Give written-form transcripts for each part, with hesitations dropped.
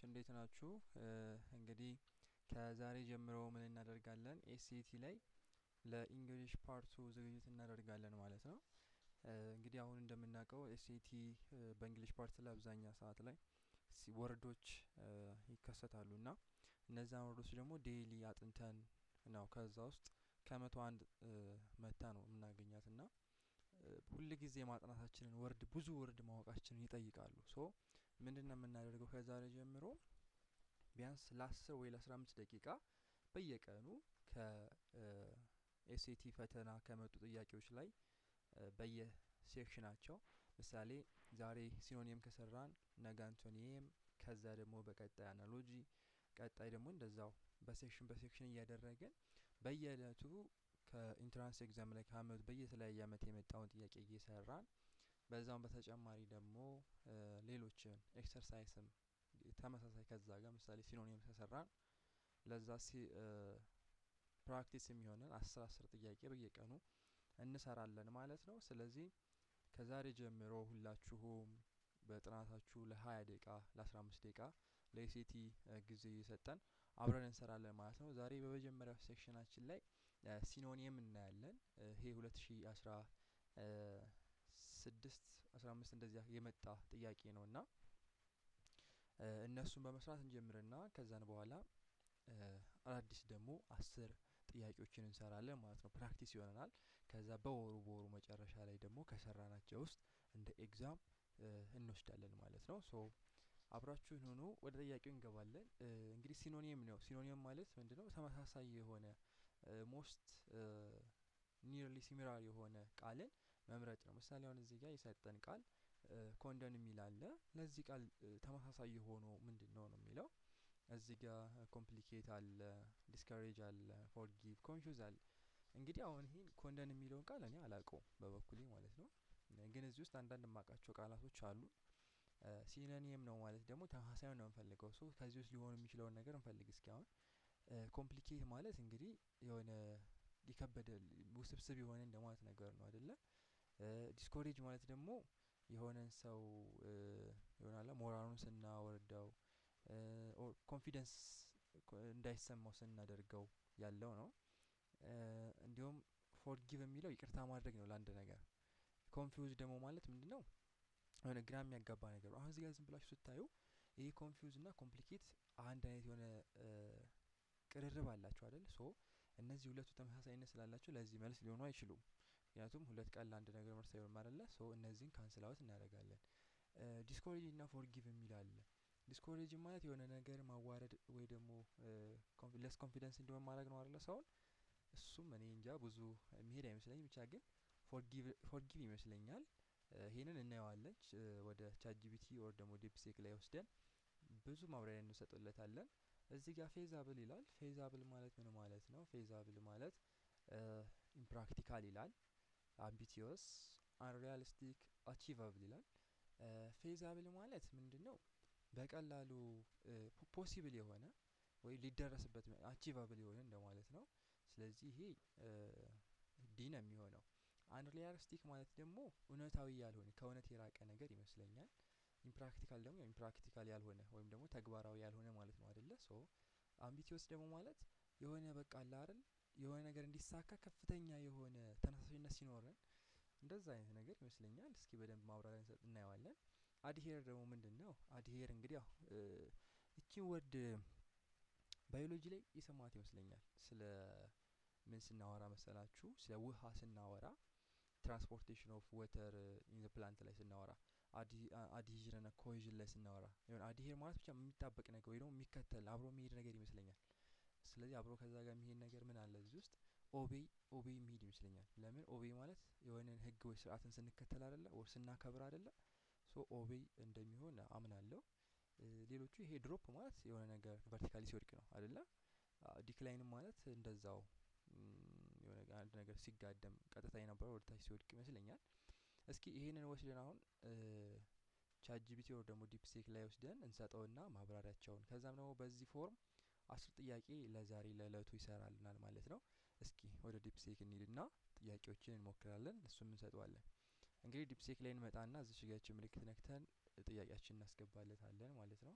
እንዴት ናችሁ? እንግዲህ ከዛሬ ጀምሮ ምን እናደርጋለን? ኤስኤቲ ላይ ለኢንግሊሽ ፓርቱ ዝግጅት እናደርጋለን ማለት ነው። እንግዲህ አሁን እንደምናውቀው ኤስኤቲ በእንግሊሽ ፓርት ላይ አብዛኛው ሰዓት ላይ ወርዶች ይከሰታሉና እነዛን ወርዶች ደግሞ ዴይሊ አጥንተን ነው ከዛ ውስጥ ከመቶ አንድ መታ ነው የምናገኛትና ሁል ጊዜ ማጥናታችንን ወርድ ብዙ ወርድ ማወቃችንን ይጠይቃሉ። ሶ ምንድነው የምናደርገው? ከዛሬ ጀምሮ ቢያንስ ለ10 ወይ ለ15 ደቂቃ በየቀኑ ከኤስኤቲ ፈተና ከመጡ ጥያቄዎች ላይ በየሴክሽናቸው ምሳሌ ዛሬ ሲኖኒየም ከሰራን ነገ አንቶኒየም፣ ከዛ ደግሞ በቀጣይ አናሎጂ፣ ቀጣይ ደግሞ እንደዛው በሴክሽን እያደረግን በየእለቱ ከኢንትራንስ ኤግዛም ላይ ከአመቱ በየተለያየ አመት የመጣውን ጥያቄ እየሰራን በዛውም በተጨማሪ ደግሞ ሌሎችን ኤክሰርሳይስም ተመሳሳይ ከዛ ጋር ምሳሌ ሲኖኒየም ከሰራን ለዛ ፕራክቲስ የሚሆነን 10 ጥያቄ በየቀኑ እንሰራለን ማለት ነው። ስለዚህ ከዛሬ ጀምሮ ሁላችሁም በጥናታችሁ ለ20 ደቂቃ ለ15 ደቂቃ ለኤስኤቲ ጊዜ እየሰጠን አብረን እንሰራለን ማለት ነው። ዛሬ በመጀመሪያው ሴክሽናችን ላይ ሲኖኒየም እናያለን። ይሄ 2016 15 እንደዚያ የመጣ ጥያቄ ነውና እነሱን በመስራት እንጀምርና ከዛን በኋላ አዲስ ደግሞ 10 ጥያቄዎችን እንሰራለን ማለት ነው። ፕራክቲስ ይሆናል። ከዛ በወሩ መጨረሻ ላይ ደግሞ ከሰራናቸው ውስጥ እንደ ኤግዛም እንወስዳለን ማለት ነው። ሶ አብራችሁን ሆኖ ወደ ጥያቄው እንገባለን። እንግዲህ ሲኖኒየም ነው። ሲኖኒየም ማለት ምንድነው? ተመሳሳይ የሆነ ሞስት ኒርሊ ሲሚላር የሆነ ቃልን መምረጥ ነው። ምሳሌ አሁን እዚህ ጋር የሰጠን ቃል ኮንደን የሚል አለ። ለዚህ ቃል ተመሳሳይ የሆነው ምንድነው ነው የሚለው። እዚህ ጋር ኮምፕሊኬት አለ፣ ዲስካሬጅ አለ፣ ፎርጊቭ፣ ኮንፊውዝ አለ። እንግዲህ አሁን ይሄን ኮንደን የሚለውን ቃል እኔ አላውቀውም በበኩሌ ማለት ነው። ግን እዚህ ውስጥ አንዳንድ የማውቃቸው ቃላቶች አሉ። ሲኖኒየም ነው ማለት ደግሞ ተመሳሳይ ነው የምፈልገው። ሶ ከዚህ ውስጥ ሊሆን የሚችለውን ነገር እንፈልግ እስኪ። አሁን ኮምፕሊኬት ማለት እንግዲህ የሆነ የከበደ ውስብስብ የሆነ እንደማለት ነገር ነው አይደለ? ዲስኮሬጅ ማለት ደግሞ የሆነን ሰው ይሆናል ሞራሉን ስናወርደው ኦር ኮንፊደንስ እንዳይሰማው ስናደርገው ያለው ነው። እንዲሁም ፎርጊቭ የሚለው ይቅርታ ማድረግ ነው ለአንድ ነገር። ኮንፊውዝ ደግሞ ማለት ምንድነው? የሆነ ግራ የሚያጋባ ነገር። አሁን እዚህ ጋር ዝም ብላችሁ ስታዩ ይሄ ኮንፊውዝ እና ኮምፕሊኬት አንድ አይነት የሆነ ቅርርብ አላቸው አይደል? ሶ እነዚህ ሁለቱ ተመሳሳይነት ስላላቸው ለዚህ መልስ ሊሆኑ አይችሉም። ምክንያቱም ሁለት ቃል ለአንድ ነገር መልስ አይሆንም አይደለ? ሶ እነዚህን ካንስል አውት እናደርጋለን። ዲስኮሬጅ እና ፎርጊቭ የሚል አለ። ዲስኮሬጅ ማለት የሆነ ነገር ማዋረድ ወይ ደግሞ ለስ ኮንፊደንስ እንዲሆን ማድረግ ነው አይደለ? ሰውን እሱም እኔ እንጃ ብዙ የሚሄድ አይመስለኝም። ብቻ ግን ፎርጊቭ ይመስለኛል። ይሄንን እናየዋለን ወደ ቻትጂፒቲ ኦር ደግሞ ዲፕሲክ ላይ ወስደን ብዙ ማብራሪያ እንሰጥለታለን። እዚህ ጋር ፌዛብል ይላል። ፌዛብል ማለት ምን ማለት ነው? ፌዛብል ማለት ኢምፕራክቲካል ይላል፣ አምቢቲዮስ፣ አንሪያሊስቲክ፣ አቺቫብል ይላል። ፌዛብል ማለት ምንድነው? በቀላሉ ፖሲብል የሆነ ወይ ሊደረስበት አቺቫብል የሆነ እንደማለት ነው። ስለዚህ ይሄ ዲ ነው የሚሆነው። አንሪያሊስቲክ ማለት ደግሞ እውነታዊ ያልሆነ ከእውነት የራቀ ነገር ይመስለኛል። ኢምፕራክቲካል ደግሞ ኢምፕራክቲካል ያልሆነ ወይም ደግሞ ተግባራዊ ያልሆነ ማለት ነው አይደለ? ሶ አምቢቲዮስ ደግሞ ማለት የሆነ በቃ አለ አይደል? የሆነ ነገር እንዲሳካ ከፍተኛ የሆነ ተነሳሽነት ሲኖረን እንደዛ አይነት ነገር ይመስለኛል። እስኪ በደንብ ማብራሪያ እንሰጥ እናየዋለን። አድሄር ደግሞ ምንድነው? አድሄር እንግዲህ እቺን ወርድ ባዮሎጂ ላይ የሰማት ይመስለኛል። ስለ ምን ስናወራ መሰላችሁ? ስለ ውሃ ስናወራ ትራንስፖርቴሽን ኦፍ ወተር ኢን ዘ ፕላንት ላይ ስናወራ አድሄዥን እና ኮሄዥን ላይ ስናወራ ይሁን አድሄር ማለት ብቻ የሚጣበቅ ነገር ወይ ደግሞ የሚከተል አብሮ የሚሄድ ነገር ይመስለኛል። ስለዚህ አብሮ ከዛ ጋር የሚሄድ ነገር ምን አለ እዚህ ውስጥ? ኦቤይ የሚሄድ ይመስለኛል። ለምን ኦቤይ ማለት የሆነን ህግ ወይ ስርዓትን ስንከተል አይደለ? ወር ስናከብር አይደለ? ሶ ኦቤይ እንደሚሆን አምናለሁ። ሌሎቹ ይሄ ድሮፕ ማለት የሆነ ነገር ቨርቲካሊ ሲወድቅ ነው አይደለ? ዲክላይን ማለት እንደዛው የሆነ አንድ ነገር ሲጋደም ቀጥታ የነበረው ወደ ታች ሲወድቅ ይመስለኛል። እስኪ ይሄንን ወስደን አሁን ቻትጂፒቲ ወር ደግሞ ዲፕሲክ ላይ ወስደን እንሰጠውና ማብራሪያቸውን ከዛም ደግሞ በዚህ ፎርም 10 ጥያቄ ለዛሬ ለእለቱ ይሰራልናል ማለት ነው። እስኪ ወደ ዲፕሲክ እንሂድና ጥያቄዎችን እንሞክራለን፣ እሱም እንሰጠዋለን። እንግዲህ ዲፕሲክ ላይ እንመጣና እዚህ ጋር ምልክት ነክተን ጥያቄያችንን እናስገባለታለን ማለት ነው።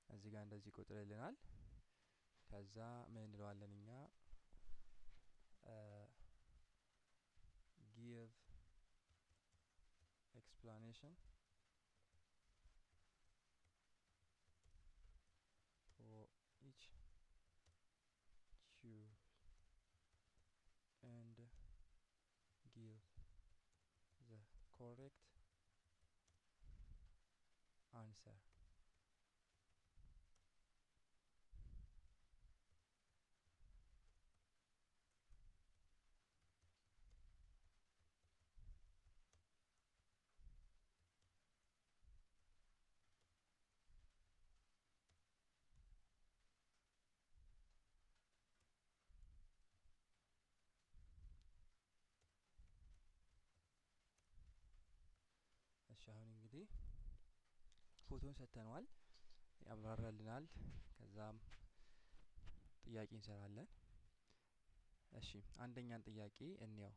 እዚህ ጋር እንደዚህ ይቆጥርልናል። ከዛ ምን እንለዋለን እኛ give explanation for each choose and give the correct answer. እሺ አሁን እንግዲህ ፎቶን ሰጥተነዋል፣ ያብራራልናል። ከዛም ጥያቄ እንሰራለን። እሺ አንደኛን ጥያቄ እንየው።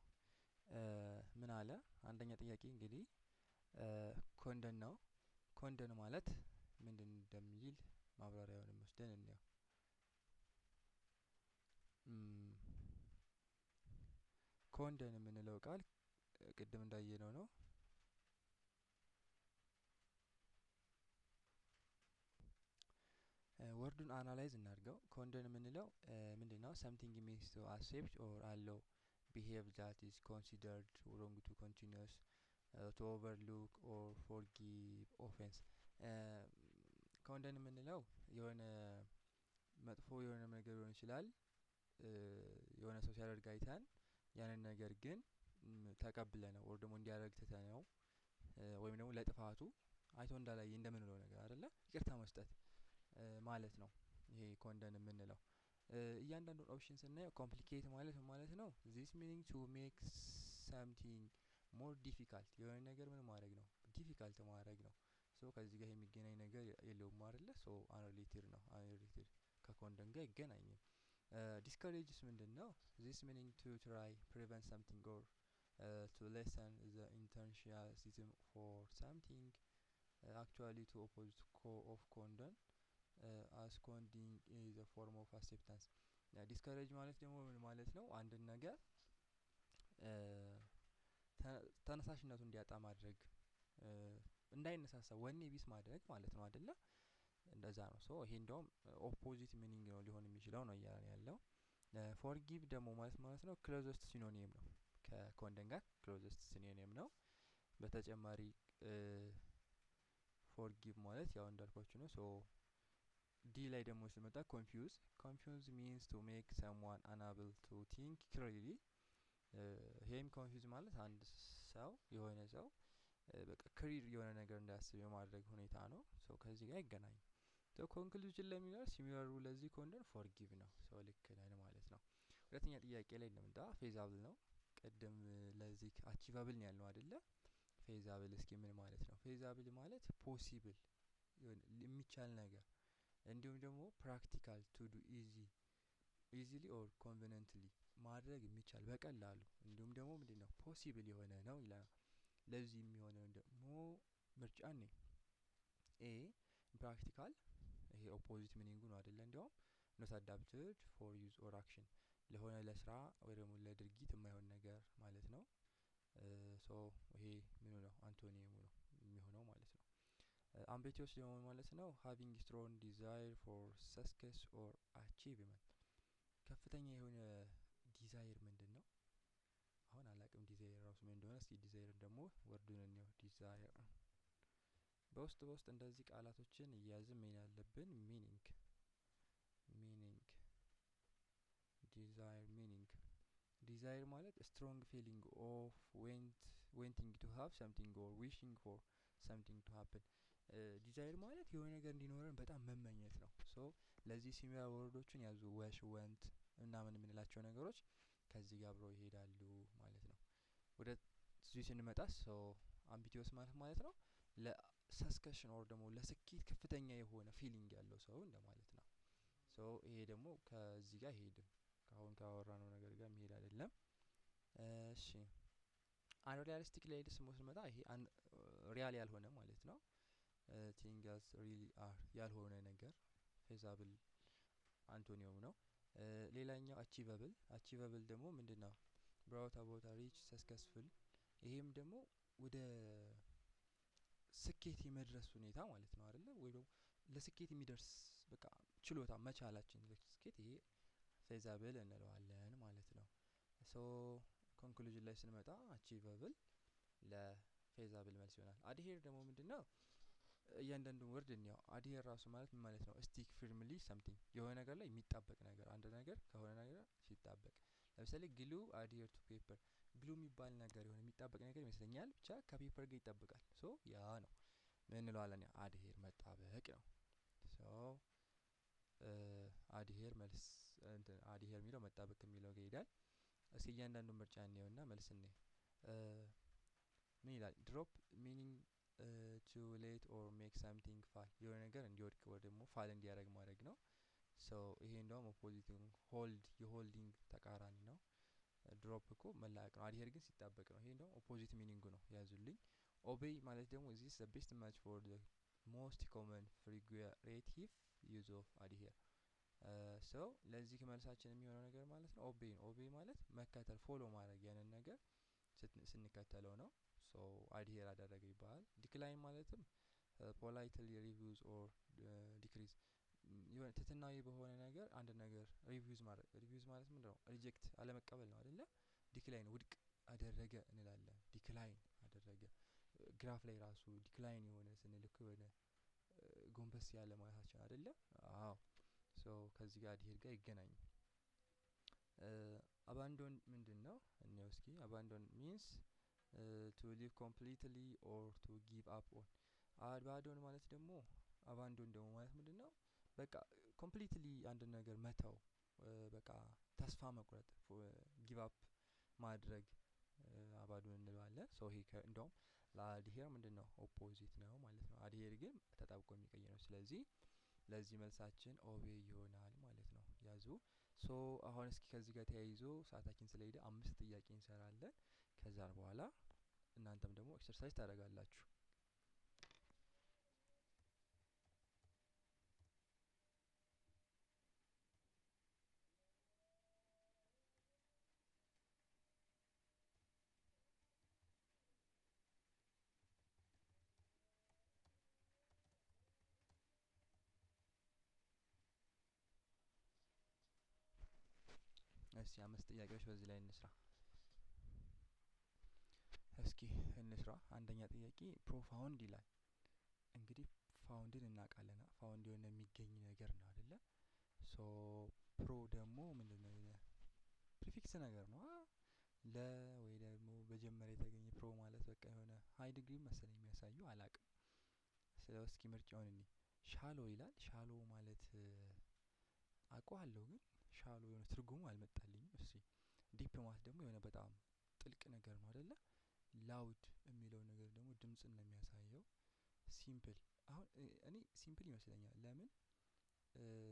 ምን አለ? አንደኛ ጥያቄ እንግዲህ ኮንደን ነው። ኮንደን ማለት ምንድን እንደሚል ማብራሪያውን ወስደን እንየው። ኮንደን የምንለው ቃል ቅድም እንዳየነው ነው። ወርዱን አናላይዝ እናድርገው። ኮንደን የምንለው ምንድነው? something means to accept or allow behave that is considered wrong to continuous to overlook or forgive offense። ኮንደን የምንለው የሆነ መጥፎ የሆነ ነገር ሊሆን ይችላል። የሆነ ሰው ሲያደርግ አይተን ያንን ነገር ግን ተቀብለነው ወር ደግሞ እንዲያደርግ ትተነው ወይም ደግሞ ለጥፋቱ አይቶ እንዳላየ እንደምንለው ነገር አይደለ? ይቅርታ መስጠት ማለት ነው ይሄ ኮንደን የምንለው። እያንዳንዱን ኦፕሽን ስናየው ኮምፕሊኬት ማለት ነው this meaning to make something more difficult የሆነ ነገር ምን ማድረግ ነው? ዲፊካልት ማድረግ ነው። ሶ ከዚህ ጋር የሚገናኝ ነገር የለውም አይደለ? ሶ አንሪሌትድ ነው። አንሪሌትድ ከኮንደን ጋር አይገናኝም። ዲስከሬጅስ ምንድነው? this meaning to try prevent something or to lessen the intentionalism for something actually to opposite of condone as conding is a form of acceptance። ዲስከሬጅ ማለት ደግሞ ምን ማለት ነው? አንድን ነገር ተነሳሽነቱ እንዲያጣ ማድረግ፣ እንዳይነሳሳ ወኔ ቢስ ማድረግ ማለት ነው አይደለ? እንደዛ ነው። ሶ ይሄ እንደውም ኦፖዚት ሚኒንግ ነው ሊሆን የሚችለው ነው እያለ ያለው። ፎርጊቭ ደግሞ ማለት ነው ክሎዘስት ሲኖኒም ነው። ከኮንደን ጋር ክሎዘስት ሲኖኒም ነው። በተጨማሪ ፎርጊቭ ማለት ያው እንዳልኳችሁ ነው። ሶ ዲ ላይ ደግሞ ስመጣ ኮንፊውዝ ሚንስ ቱ ሜክ ሰምዋን አንአብል ቱ ቲንክ ክሊርሊ። ይሄም ኮንፊውዝ ማለት አንድ ሰው የሆነ ሰው በቃ ክሊር የሆነ ነገር እንዳያስብ የማድረግ ሁኔታ ነው። ሶ ከዚህ ጋር ይገናኝ። ሶ ኮንክሉዥን ለሚለው ሲሚላሩ ለዚህ ኮንደን ፎርጊቭ ነው። ሶ ልክ ነን ማለት ነው። ሁለተኛ ጥያቄ ላይ እንደምንዳ ፌዛብል ነው። ቅድም ለዚህ አቺቫብል ነው ያልነው አይደለ? ፌዛብል እስኪ ምን ማለት ነው? ፌዛብል ማለት ፖሲብል የሚቻል ነገር እንዲሁም ደግሞ ፕራክቲካል ቱ ዱ ኢዚሊ ኦር ኮንቨኒየንትሊ ማድረግ የሚቻል በቀላሉ እንዲሁም ደግሞ ምንድነው ፖሲብል የሆነ ነው ይላል። ለዚህ የሚሆነው ደግሞ ምርጫ ነው። ኤ ፕራክቲካል፣ ይሄ ኦፖዚት ሚኒንጉ ነው አይደለ? እንዲያውም ኖት አዳፕትድ ፎር ዩዝ ኦር አክሽን ለሆነ ለስራ ወይ ደግሞ ለድርጊት የማይሆን ነገር ማለት ነው። ሶ ይሄ ምኑ ነው? አንቶኒየሙ ነው የሚሆነው ማለት ነው። አምቢቲዮስ ደግሞ ማለት ነው ሃቪንግ ስትሮንግ ዲዛይር ፎር ሰክሰስ ኦር አቺቭመንት። ከፍተኛ የሆነ ዲዛይር ምንድን ነው? አሁን አላቅም ዲዛይር ራሱ ምን እንደሆነ። እስኪ ዲዛይር ደግሞ ወርዱን እንየው። ዲዛይር በውስጥ እንደዚህ ቃላቶችን እያዝም ምን ያለብን ሚኒንግ ዲዛይር ማለት ስትሮንግ ፊሊንግ ኦፍ wanting to have something or wishing for something to happen። ዲዛይር ማለት የሆነ ነገር እንዲኖረን በጣም መመኘት ነው። ሶ ለዚህ ሲሚላር ወርዶችን ያዙ። ወሽ፣ ወንት እና ምን የምንላቸው ነገሮች ከዚህ ጋር አብረው ይሄዳሉ ማለት ነው። ወደ እዚህ ስንመጣ ሶ አምቢቲዮስ ማለት ነው ለሰስከሽን ኦር ደግሞ ለስኬት ከፍተኛ የሆነ ፊሊንግ ያለው ሰው እንደማለት ነው። ሶ ይሄ ደግሞ ከዚህ ጋር አይሄድም። ከአሁን ካወራነው ነገር ጋር የሚሄድ አይደለም። እሺ አንሪያሊስቲክ ላይ ደግሞ ስንመጣ ይሄ ሪያል ያልሆነ ማለት ነው። ቲንግስ ሪሊ አር ያልሆነ ነገር ፌዛብል አንቶኒዮም ነው። ሌላኛው አቺቨብል ደግሞ ምንድነው? ብራውት አባውት ሪች ሰክሰስፉል ይሄም ደግሞ ወደ ስኬት የመድረስ ሁኔታ ማለት ነው አይደለ? ወይ ደግሞ ለስኬት የሚደርስ በቃ ችሎታ መቻላችን ለስኬት ይሄ ፌዛብል እንለዋለን ማለት ነው። ሶ ኮንክሉዥን ላይ ስንመጣ አቺቨብል ለፌዛብል መልስ ይሆናል። አድሄር ደግሞ ምንድነው? እያንዳንዱን ወርድ እንየው። አድሄር ራሱ ማለት ምን ማለት ነው? ስቲክ ፊርምሊ ሰምቲንግ የሆነ ነገር ላይ የሚጣበቅ ነገር፣ አንድ ነገር ከሆነ ነገር ሲጣበቅ። ለምሳሌ ግሉ አድሄር ቱ ፔፐር፣ ግሉ የሚባል ነገር የሆነ የሚጣበቅ ነገር ይመስለኛል፣ ብቻ ከፔፐር ጋር ይጣበቃል። ሶ ያ ነው ምን እንለዋለን? አድሄር መጣበቅ ነው። ሶ አድሄር መልስ አድሄር የሚለው መጣበቅ የሚለው ጋር ይሄዳል። እስኪ እያንዳንዱ ምርጫ እንየውና መልስ እንይ። ምን ይላል? ድሮፕ ሚኒንግ ቱ ሌት ኦር ሜክ ሳምቲንግ ፋል፣ የሆነ ነገር እንዲወድቅ ወይ ደግሞ ፋል እንዲያደርግ ማድረግ ነው። ሶ ይሄ እንደውም ኦፖዚቲንግ ሆልድ የሆልዲንግ ተቃራኒ ነው። ድሮፕ እኮ መላቅ ነው። አድሄር ግን ሲጣበቅ ነው። ይሄ እንደውም ኦፖዚት ሚኒንጉ ነው፣ ያዙልኝ። ኦቤይ ማለት ደግሞ ዚስ ዘ ቤስት ማች ፎር ዘ ሞስት ኮመን ፍሪጉሬቲቭ ዩዝ ኦፍ አድሄር። ሶ ለዚህ መልሳችን የሚሆነው ነገር ማለት ነው ኦቤይ ነው። ኦቤይ ማለት መከተል፣ ፎሎ ማድረግ፣ ያንን ነገር ስንከተለው ነው። ሶ አድሄር አደረገ ይባላል። ዲክላይን ማለትም ፖላይትሊ ሪቪውዝ ኦር ዲክሪዝ፣ የሆነ ትትናዊ በሆነ ነገር አንድ ነገር ሪቪውዝ ማድረግ። ሪቪውዝ ማለት ምንድነው? ሪጀክት አለመቀበል ነው አይደለ? ዲክላይን ውድቅ አደረገ እንላለን። ዲክላይን አደረገ። ግራፍ ላይ ራሱ ዲክላይን የሆነ ስንልክ የሆነ ጎንበስ ያለ ማለታችን አይደለ? አዎ። ሶ ከዚህ ጋር አድሄር ጋር ይገናኝ። አባንዶን ምንድነው? እንየው እስኪ። አባንዶን ሚንስ ቱ ሊቭ ኮምፕሊትሊ ኦር ቱ ጊቭ አፕ ኦን። አባንዶን ማለት ደግሞ አባንዶን ደግሞ ማለት ምንድነው? በቃ ኮምፕሊትሊ አንድ ነገር መተው፣ በቃ ተስፋ መቁረጥ፣ ጊቭ አፕ ማድረግ አባንዶን እንለዋለን። ሶ ይሄ እንደውም ለአድሄር ምንድነው? ኦፖዚት ነው ማለት ነው። አድሄር ግን ተጣብቆ የሚቀይ ነው። ስለዚህ ለዚህ መልሳችን ኦቤይ ይሆናል ማለት ነው። ያዙ። ሶ አሁን እስኪ ከዚህ ጋር ተያይዞ ሰዓታችን ስለሄደ 5 ጥያቄ እንሰራለን። ከዛ በኋላ እናንተም ደግሞ ኤክሰርሳይዝ ታደርጋላችሁ። እስኪ 5 ጥያቄዎች በዚህ ላይ እንስራ። እስኪ እንስራ። አንደኛ ጥያቄ ፕሮፋውንድ ይላል። እንግዲህ ፋውንድን እናውቃለን። ፋውንድ የሆነ የሚገኝ ነገር ነው አይደለ? ሶ ፕሮ ደግሞ ምንድነው? የሆነ ፕሪፊክስ ነገር ነው። ለ ወይ ደግሞ በጀመረ የተገኘ ፕሮ ማለት በቃ የሆነ ሀይ ዲግሪ መሰለኝ የሚያሳዩ አላቅም። ስለ እስኪ ምርጫውን እኔ ሻሎ ይላል። ሻሎ ማለት አውቀዋለሁ ግን ሻሎ የሆነ ትርጉሙ አልመጣልኝም። እሺ ዲፕ ማለት ደግሞ የሆነ በጣም ጥልቅ ነገር ነው አይደለ? ላውድ የሚለው ነገር ደግሞ ድምጽን ነው የሚያሳየው። ሲምፕል አሁን እኔ ሲምፕል ይመስለኛል። ለምን?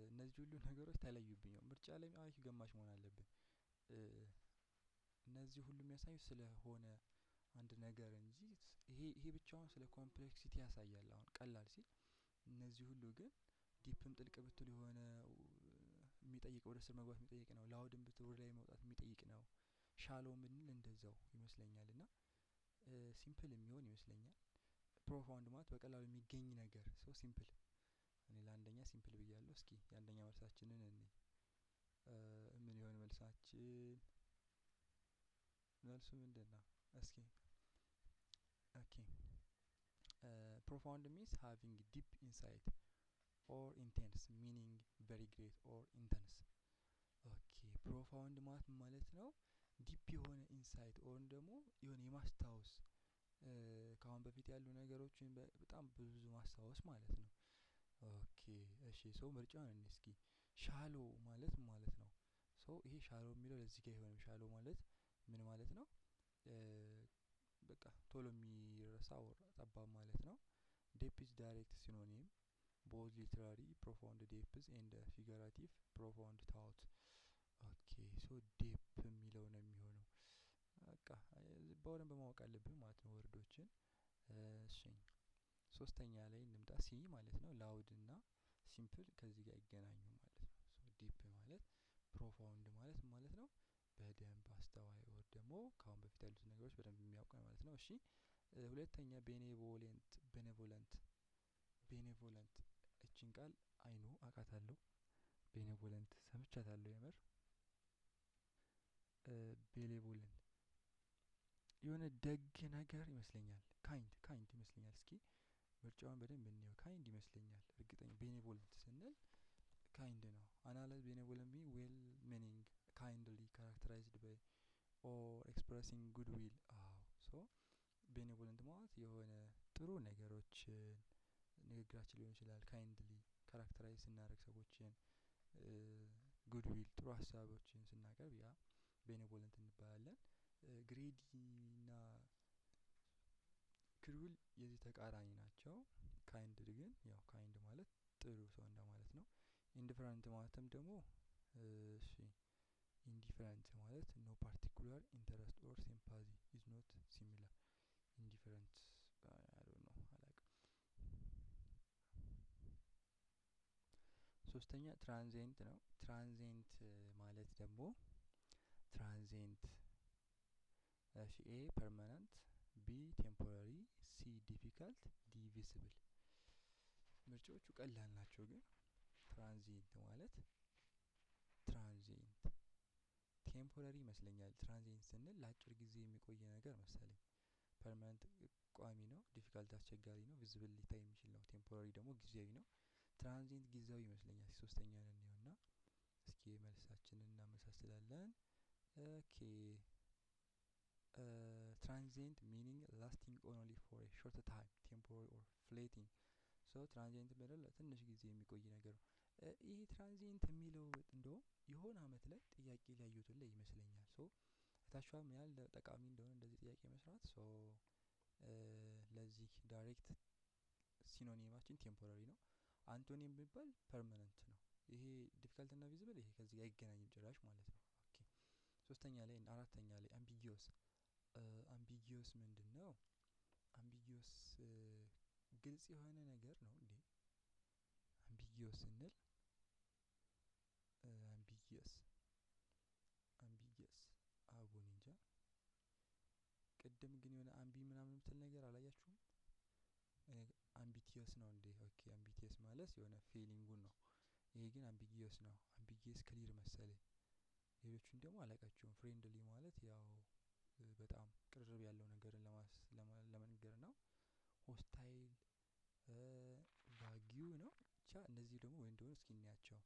እነዚህ ሁሉ ነገሮች ተለዩብኝ። ምርጫ ላይ አሪፍ ገማሽ መሆን አለብን። እነዚህ ሁሉ የሚያሳዩ ስለሆነ አንድ ነገር እንጂ ይሄ ብቻውን ስለ ኮምፕሌክሲቲ ያሳያል። አሁን ቀላል ሲል እነዚህ ሁሉ ግን ዲፕም ጥልቅ ብትል የሆነ የሚጠይቅ ወደ ስር መግባት የሚጠይቅ ነው። ላውድም ብትል ወደ ላይ መውጣት የሚጠይቅ ነው። ሻሎ ምንል እንደዛው ይመስለኛል። እና ሲምፕል የሚሆን ይመስለኛል። ፕሮፋውንድ ማለት በቀላሉ የሚገኝ ነገር ሰው ሲምፕል። እኔ ለአንደኛ ሲምፕል ብያለሁ። እስኪ የአንደኛ መልሳችንን እንይ። ምን ይሆን መልሳችን? መልሱ ምንድነው? እስኪ ኦኬ profound means having deep insight or intense meaning, very great or intense። ኦኬ profound ማለት ነው ዲፕ የሆነ ኢንሳይት ኦር ደግሞ የሆነ የማስታወስ ከአሁን በፊት ያሉ ነገሮችን በጣም ብዙ ማስታወስ ማለት ነው። ኦኬ እሺ ሶ ምርጫውን እንይ እስኪ። ሻሎ ማለት ማለት ነው። ሶ ይሄ ሻሎ የሚለው ለዚህ ጋር ይሆንም። ሻሎ ማለት ምን ማለት ነው? በቃ ቶሎ የሚረሳ ጠባብ ማለት ነው። ዴፕ ኢዝ ዳይሬክት ሲኖኒም ቦዝ ሊትራሪ ፕሮፋውንድ ዴፕዝ ኤንድ ፊገራቲቭ ፕሮፋውንድ ታውት። ኦኬ በደንብ ማወቅ አለብን ማለት ነው ወርዶችን። እሺ ሶስተኛ ላይ እንምጣ። ሲ ማለት ነው ላውድ እና ሲምፕል ከዚህ ጋር ይገናኙ ማለት ነው። ሶ ዲፕ ማለት ፕሮፋውንድ ማለት ነው በደንብ አስተዋይ ወር ደግሞ ከአሁን በፊት ያሉትን ነገሮች በደንብ የሚያውቅ ማለት ነው። እሺ ሁለተኛ ቤኔቮለንት እቺን ቃል አይኑ አውቃታለሁ። ቤኔቮለንት ሰምቻታለሁ የምር። ቤኔቮለንት የሆነ ደግ ነገር ይመስለኛል። ካይንድ ይመስለኛል። እስኪ ምርጫውን በደንብ እንየው። ካይንድ ይመስለኛል እርግጠኛ። ቤኔቮለንት ስንል ካይንድ ነው። አናላይዝ ቤኔቮለንት ሚ ዌል ሚኒንግ ካይንድሊ ካራክተራይዝድ ባይ ኦር ኤክስፕሬሲንግ ጉድ ዊል። አዎ ሶ ቤኔቮለንት ማለት የሆነ ጥሩ ነገሮችን ንግግራችን ሊሆን ይችላል ካይንድሊ ካራክተራይዝ ስናደርግ ሰዎችን ጉድ ዊል ጥሩ ሀሳቦችን ስናቀርብ ያ ቤኔቮለንት እንባላለን። ግሬዲ እና ክሩል የዚህ ተቃራኒ ናቸው። ካይንድ ግን ያው ካይንድ ማለት ጥሩ ሰው እንደማለት ነው። ኢንዲፈረንት ማለትም ደግሞ እሺ ኢንዲፈረንት ማለት ኖ ፓርቲኩላር ኢንተረስት ኦር ሲምፓዚ ኢዝ ኖት ሲሚላር። ኢንዲፈረንት አይ ዶንት ኖ አላውቅም። ሶስተኛ ትራንዚየንት ነው። ትራንዚየንት ማለት ደግሞ እሺ ኤ ፐርማነንት፣ ቢ ቴምፖራሪ፣ ሲ ዲፊካልት፣ ዲ ቪዚብል። ምርጫዎቹ ቀላል ናቸው ግን ትራንዚየንት ማለት ቴምፖራሪ ይመስለኛል። ትራንዚየንት ስንል ለአጭር ጊዜ የሚቆይ ነገር መሰለኝ። ፐርማነንት ቋሚ ነው። ዲፊካልት አስቸጋሪ ነው። ቪዚብል ሊታይ የሚችል ነው። ቴምፖራሪ ደግሞ ጊዜያዊ ነው። ትራንዚየንት ጊዜያዊ ይመስለኛል። ሶስተኛን እንየውና እስኪ መልሳችንን እናመሳስላለን። ኦኬ ትራንዚየንት ሚኒንግ ላስቲንግ ኦንሊ ፎር ኤ ሾርት ታይም ቴምፖራሪ ኦር ፍሌቲንግ። ሶ ትራንዚየንት ብንል ትንሽ ጊዜ የሚቆይ ነገር ነው። ይሄ ትራንዚየንት የሚለው እንደውም የሆነ አመት ላይ ጥያቄ ላይ ያዩትን ላይ ይመስለኛል። ሶ ታችኋል ምን ያህል ጠቃሚ እንደሆነ እንደዚህ ጥያቄ መስራት። ሶ ለዚህ ዳይሬክት ሲኖኒማችን ቴምፖራሪ ነው። አንቶኒም ቢባል ፐርማነንት ነው። ይሄ ዲፊካልት እና ቪዚብል ይሄ ከዚህ ጋር አይገናኝም ጭራሽ ማለት ነው። ኦኬ ሶስተኛ ላይ አራተኛ ላይ አምቢጊዮስ ምንድነው? አምቢጊዮስ ግልጽ የሆነ ነገር ነው እንዴ? አምቢጊዮስ ስንል አምቢጊየስ አቡን እንጃ። ቅድም ግን የሆነ አምቢ ምናምን የምትል ነገር አላያችሁም? አምቢቲየስ ነው እንዴ? ኦኬ አምቢቲየስ ማለት የሆነ ፊሊንጉን ነው። ይሄ ግን አምቢጊየስ ነው። አምቢጊየስ ክሊር መሰለኝ። ሌሎቹን ደግሞ አላውቃቸውም። ፍሬንድሊ ማለት ያው በጣም ቅርርብ ያለው ነገርን ለመንገር ነው። ሆስታይል ቫጊዩ ነው። ብቻ እነዚህ ደግሞ ወይ እንደሆነ እስኪ እንያቸው።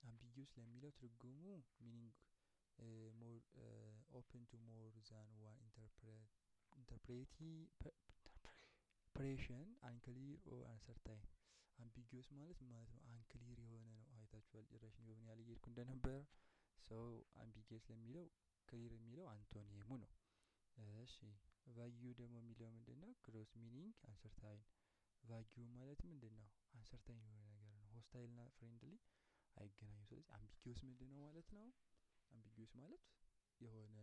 አምቢጊዩስ ለሚለው ትርጉሙ ሚኒንግ ሞር ኦፕን ቱ ሞር ዛን ዋን ኢንተርፕሬሽን አንክሊር ኦር አንሰርታይን። አምቢጊዩስ ማለት ማለት ነው አንክሊር የሆነ ነው። አይታችኋል ጭራሽ ነው በምን ያህል እየሄድኩ እንደነበረ። ሰው አምቢጊየስ ለሚለው ክሊር የሚለው አንቶኒየሙ ነው። እሺ ቫጊዩ ደግሞ የሚለው ምንድነው? ክሮስ ሚኒንግ አንሰርታይን። ቫጊዩ ማለት ምንድነው? አንሰርታይን የሆነ ነገር ነው። ሆስታይል እና ፍሬንድሊ አይገናኙም። ስለዚህ አምቢጊዩስ ምንድነው ማለት ነው? አምቢጊዩስ ማለት የሆነ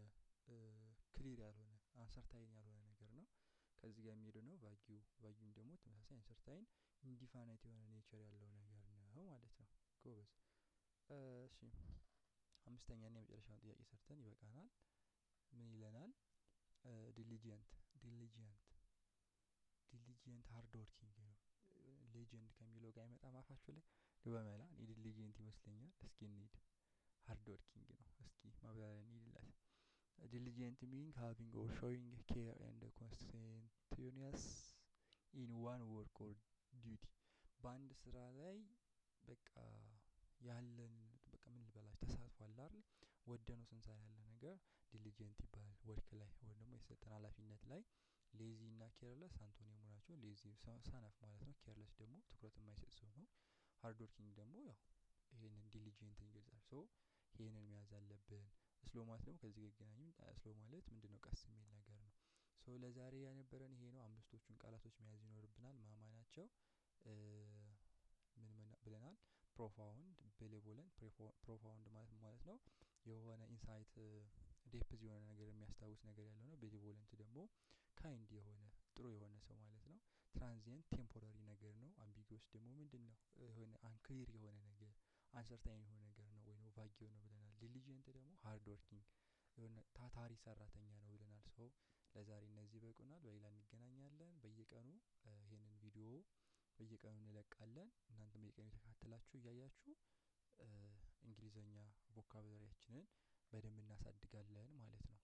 ክሊር ያልሆነ አንሰርታይን ያልሆነ ነገር ነው። ከዚህ ጋር የሚሄደው ነው ቫጊዩም ደግሞ ተመሳሳይ አንሰርታይን ኢንዲፋናይት የሆነ ኔቸር ያለው ነገር ነው ማለት ነው። ጎበዝ። እሺ አምስተኛ እና የመጨረሻውን ጥያቄ ሰርተን ይበቃናል። ምን ይለናል? ዲሊጀንት ሃርድ ወርኪንግ ነው። ሌጀንድ ከሚለው ጋር አይመጣም አፋችሁ ላይ ልበመላ። እኔ ዲሊጀንት ይመስለኛል። እስኪ እንሂድ። ሃርድ ወርኪንግ ነው። እስኪ ማብራሪያ እንሂድላት። ዲሊጀንት ሚኒንግ ሃቪንግ ኦር ሾዊንግ ኬር ኤንድ ኮንሰንትሬሽንስ ኢን ዋን ወርክ ኦር ዲዩቲ። በአንድ ስራ ላይ በቃ ያለን በቃ ምን ልበላችሁ ተሳትፎ አለ አይደል? ወደነው ስንሰራ ያለ ነገር ዲሊጀንት ይባላል። ወርክ ላይ ወይ ደግሞ የሰጠን ኃላፊነት ላይ። ሌዚ እና ኬርለስ አንቶኒሙ ናቸው። ሌዚ ሰነፍ ማለት ነው። ኬርለስ ደግሞ ትኩረት የማይሰጥ ሰው ነው። ሃርድ ወርኪንግ ደግሞ ያው ይሄንን ዲሊጀንትን ይገልጻል። ሶ ይሄንን መያዝ አለብን። ስሎ ማለት ደግሞ ከዚህ ጋር ይገናኙ። ስሎ ማለት ምንድነው? ቀስ የሚል ነገር ነው። ሶ ለዛሬ ያነበረን ይሄ ነው። አምስቶቹን ቃላቶች መያዝ ይኖርብናል። ማማ ናቸው? ምን ብለናል? ፕሮፋውንድ፣ ቤኔቮለንት። ፕሮፋውንድ ማለት ማለት ነው የሆነ ኢንሳይት ዴፕዝ የሆነ ነገር የሚያስታውስ ነገር ያለው ነው። ቤኔቮለንት ደግሞ ካይንድ የሆነ ጥሩ የሆነ ሰው ማለት ነው። ትራንዚየንት ቴምፖራሪ ነገር ነው። አምቢጊየስ ደግሞ ምንድነው የሆነ አንክሊር የሆነ ነገር አንሰርታይን የሆነ ነገር ነው ወይ ነው ቫግ የሆነ ብለናል። ዲሊጀንት ደግሞ ሃርድ ወርኪንግ የሆነ ታታሪ ሰራተኛ ነው ብለናል። ሶ ለዛሬ እነዚህ ይበቁናል። በሌላ እንገናኛለን። በየቀኑ ይሄንን ቪዲዮ በየቀኑ እንለቃለን። እናንተም በየቀኑ የተከታተላችሁ እያያችሁ እንግሊዘኛ ቮካብላሪያችንን በደንብ እናሳድጋለን ማለት ነው።